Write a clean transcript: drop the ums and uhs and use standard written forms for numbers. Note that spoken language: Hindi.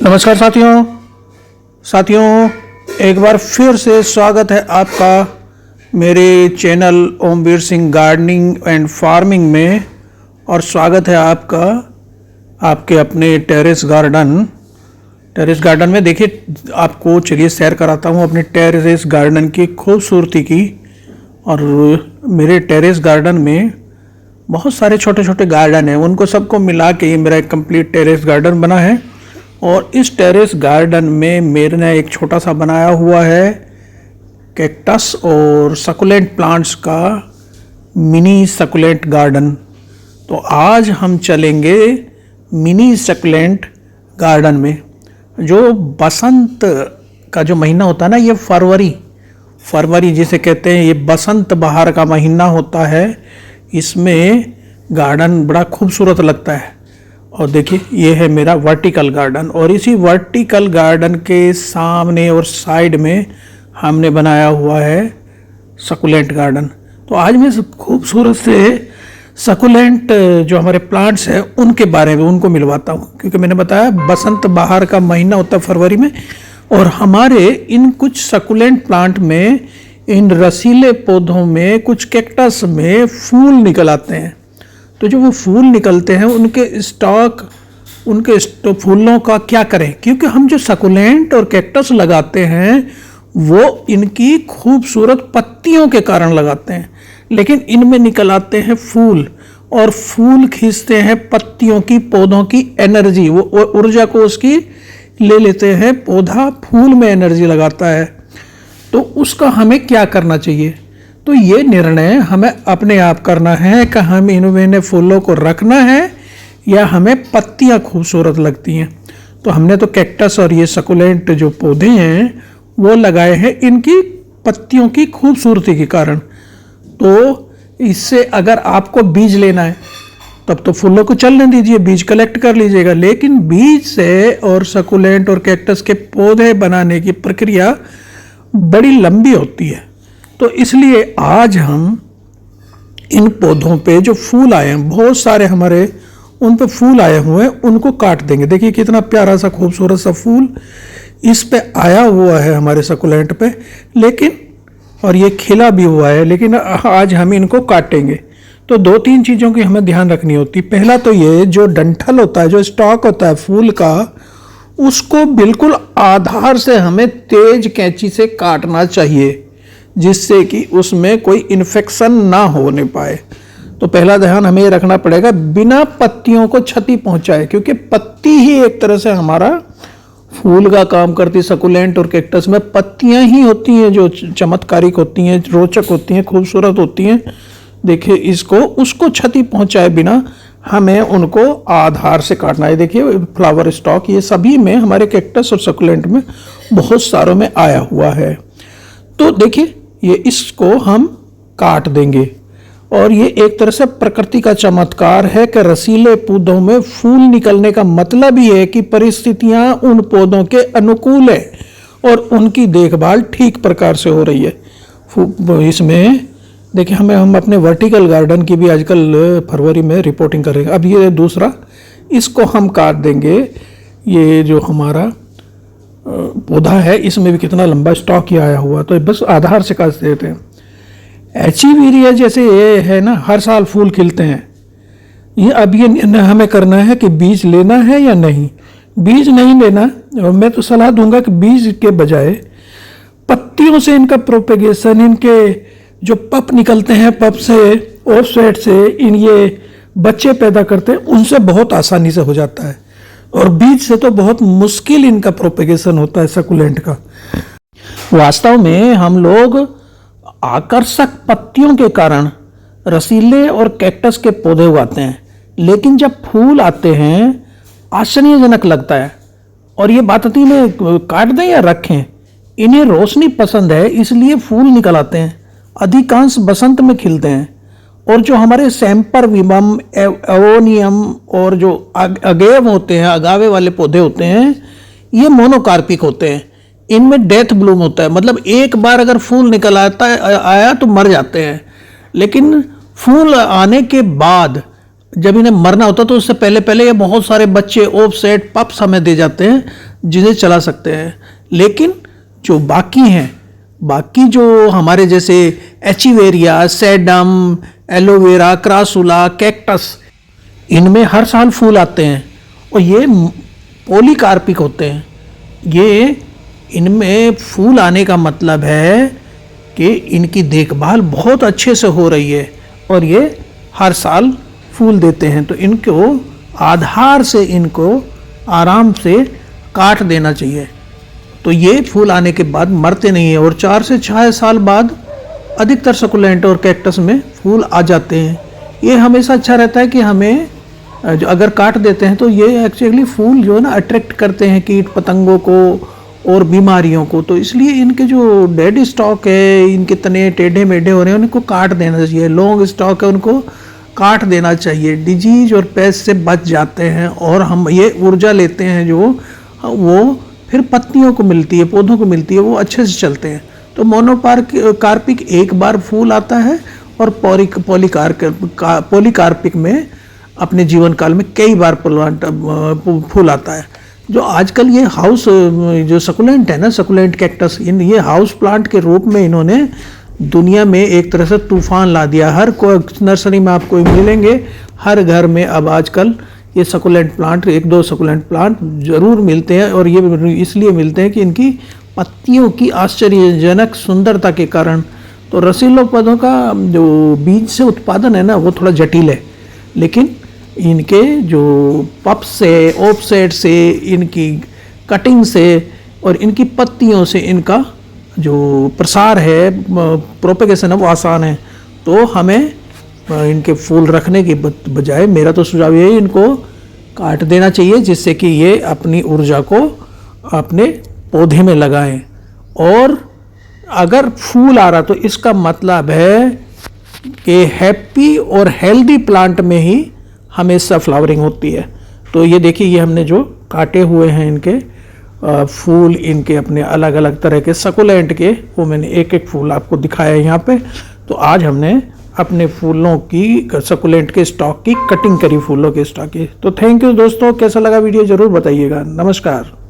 नमस्कार साथियों एक बार फिर से स्वागत है आपका मेरे channel Omvir Singh gardening and farming में। और स्वागत है आपका आपके अपने टेरेस गार्डन में। देखिए, आपको चलिए सैर कराता हूँ अपने टेरेस गार्डन की खूबसूरती की। और मेरे टेरेस गार्डन में बहुत सारे छोटे छोटे गार्डन हैं, उनको सबको मिला के ये मेरा एक कंप्लीट टेरेस गार्डन बना है। और इस टेरेस गार्डन में मेरे ने एक छोटा सा बनाया हुआ है कैक्टस और सकुलेंट प्लांट्स का मिनी सकुलेंट गार्डन। तो आज हम चलेंगे मिनी सकुलेंट गार्डन में। जो बसंत का जो महीना होता है ना, ये फरवरी जिसे कहते हैं, ये बसंत बहार का महीना होता है। इसमें गार्डन बड़ा खूबसूरत लगता है। और देखिए, ये है मेरा वर्टिकल गार्डन, और इसी वर्टिकल गार्डन के सामने और साइड में हमने बनाया हुआ है सकुलेंट गार्डन। तो आज मैं खूबसूरत से सकुलेंट जो हमारे प्लांट्स हैं उनके बारे में उनको मिलवाता हूँ, क्योंकि मैंने बताया बसंत बहार का महीना होता है फरवरी में। और हमारे इन कुछ सकुलेंट प्लांट में, इन रसीले पौधों में, कुछ कैक्टस में फूल निकल आते हैं। तो जो वो फूल निकलते हैं उनके फूलों का क्या करें, क्योंकि हम जो सकुलेंट और कैक्टस लगाते हैं वो इनकी खूबसूरत पत्तियों के कारण लगाते हैं, लेकिन इनमें निकल आते हैं फूल, और फूल खींचते हैं पत्तियों की, पौधों की एनर्जी, वो ऊर्जा को उसकी ले लेते हैं। पौधा फूल में एनर्जी लगाता है। तो उसका हमें क्या करना चाहिए? तो ये निर्णय हमें अपने आप करना है कि हम इनमें फूलों को रखना है या हमें पत्तियां खूबसूरत लगती हैं। तो हमने तो कैक्टस और ये सकुलेंट जो पौधे हैं वो लगाए हैं इनकी पत्तियों की खूबसूरती के कारण। तो इससे अगर आपको बीज लेना है तब तो फूलों को चलने दीजिए, बीज कलेक्ट कर लीजिएगा। लेकिन बीज से और सकुलेंट और कैक्टस के पौधे बनाने की प्रक्रिया बड़ी लंबी होती है। तो इसलिए आज हम इन पौधों पे जो फूल आए हैं, बहुत सारे हमारे उन पे फूल आए हुए हैं, उनको काट देंगे। देखिए कितना प्यारा सा खूबसूरत सा फूल इस पे आया हुआ है हमारे सकुलेंट पे, लेकिन और ये खिला भी हुआ है, लेकिन आज हम इनको काटेंगे। तो दो तीन चीज़ों की हमें ध्यान रखनी होती है। पहला तो ये जो डंठल होता है, जो स्टॉक होता है फूल का, उसको बिल्कुल आधार से हमें तेज कैंची से काटना चाहिए, जिससे कि उसमें कोई इन्फेक्शन ना होने पाए। तो पहला ध्यान हमें ये रखना पड़ेगा, बिना पत्तियों को क्षति पहुंचाए, क्योंकि पत्ती ही एक तरह से हमारा फूल का काम करती है। सकुलेंट और कैक्टस में पत्तियां ही होती हैं जो चमत्कारिक होती हैं, रोचक होती हैं, खूबसूरत होती हैं। देखिए, उसको क्षति पहुंचाए बिना हमें उनको आधार से काटना है। देखिए फ्लावर स्टॉक, ये सभी में, हमारे कैक्टस और सकुलेंट में बहुत सारों में आया हुआ है। तो देखिए, ये इसको हम काट देंगे। और ये एक तरह से प्रकृति का चमत्कार है कि रसीले पौधों में फूल निकलने का मतलब ही है कि परिस्थितियां उन पौधों के अनुकूल है और उनकी देखभाल ठीक प्रकार से हो रही है। इसमें देखिए, हम अपने वर्टिकल गार्डन की भी आजकल फरवरी में रिपोर्टिंग करेंगे। अब ये दूसरा, इसको हम काट देंगे। ये जो हमारा पौधा है, इसमें भी कितना लंबा स्टॉक ही आया हुआ, तो बस आधार से काट देते हैं। एचीवीरिया जैसे ये है ना, हर साल फूल खिलते हैं। ये अब ये निर्णय हमें करना है कि बीज लेना है या नहीं। बीज नहीं लेना, और मैं तो सलाह दूंगा कि बीज के बजाय पत्तियों से इनका प्रोपेगेशन, इनके जो पप निकलते हैं, पप से और सेट से ये बच्चे पैदा करते हैं, उनसे बहुत आसानी से हो जाता है। और बीज से तो बहुत मुश्किल इनका प्रोपेगेशन होता है सकुलेंट का। वास्तव में हम लोग आकर्षक पत्तियों के कारण रसीले और कैक्टस के पौधे उगाते हैं, लेकिन जब फूल आते हैं आश्चर्यजनक लगता है। और ये बात आती है, काट दें या रखें, इन्हें रोशनी पसंद है, इसलिए फूल निकल आते हैं। अधिकांश बसंत में खिलते हैं। और जो हमारे सैम्पर विमम, एवोनियम और जो अगेव होते हैं, अगावे वाले पौधे होते हैं, ये मोनोकार्पिक होते हैं। इनमें डेथ ब्लूम होता है, मतलब एक बार अगर फूल निकल आया तो मर जाते हैं। लेकिन फूल आने के बाद जब इन्हें मरना होता तो उससे पहले पहले ये बहुत सारे बच्चे, ओव सेट, पप्स हमें दे जाते हैं, जिन्हें चला सकते हैं। लेकिन जो बाकी हैं, बाकी जो हमारे जैसे एचिवेरिया, सैडम, एलोवेरा, क्रासुला, कैक्टस, इनमें हर साल फूल आते हैं और ये पॉलीकार्पिक होते हैं। ये इनमें फूल आने का मतलब है कि इनकी देखभाल बहुत अच्छे से हो रही है और ये हर साल फूल देते हैं। तो इनको आधार से इनको आराम से काट देना चाहिए, तो ये फूल आने के बाद मरते नहीं है और 4 से 6 साल बाद अधिकतर सकुलेंट और कैक्टस में फूल आ जाते हैं। ये हमेशा अच्छा रहता है कि हमें जो अगर काट देते हैं तो ये एक्चुअली फूल जो है ना अट्रैक्ट करते हैं कीट पतंगों को और बीमारियों को, तो इसलिए इनके जो डेड स्टॉक है, इनके तने टेढ़े मेढ़े हो रहे हैं, उनको काट देना चाहिए। लॉन्ग स्टॉक है उनको काट देना चाहिए। डिजीज और पेस्ट से बच जाते हैं और हम ये ऊर्जा लेते हैं जो वो फिर पत्तियों को मिलती है, पौधों को मिलती है, वो अच्छे से चलते हैं। तो मोनोकार्पिक एक बार फूल आता है और पॉलीकार्पिक में अपने जीवन काल में कई बार फूल आता है। जो आजकल ये हाउस जो सकुलेंट है ना, सकुलेंट कैक्टस, ये हाउस प्लांट के रूप में इन्होंने दुनिया में एक तरह से तूफान ला दिया। हर नर्सरी में आपको मिलेंगे, हर घर में अब आजकल ये सकुलेंट प्लांट, 1-2 सकुलेंट प्लांट जरूर मिलते हैं और ये इसलिए मिलते हैं कि इनकी पत्तियों की आश्चर्यजनक सुंदरता के कारण। तो रसीले पौधों का जो बीज से उत्पादन है ना, वो थोड़ा जटिल है, लेकिन इनके जो पप से, ऑफसेट से, इनकी कटिंग से और इनकी पत्तियों से इनका जो प्रसार है, प्रोपेगेशन है, वो आसान है। तो हमें इनके फूल रखने की बजाय मेरा तो सुझाव ये है, इनको काट देना चाहिए, जिससे कि ये अपनी ऊर्जा को अपने पौधे में लगाएं। और अगर फूल आ रहा तो इसका मतलब है कि हैप्पी और हेल्दी प्लांट में ही हमेशा फ्लावरिंग होती है। तो ये देखिए, ये हमने जो काटे हुए हैं इनके फूल, इनके अपने अलग अलग तरह के सकुलेंट के, वो मैंने एक एक फूल आपको दिखाया है यहाँ पे। तो आज हमने अपने फूलों की, सकुलेंट के स्टॉक की कटिंग करी, फूलों के स्टॉक की। तो थैंक यू दोस्तों, कैसा लगा वीडियो ज़रूर बताइएगा। नमस्कार।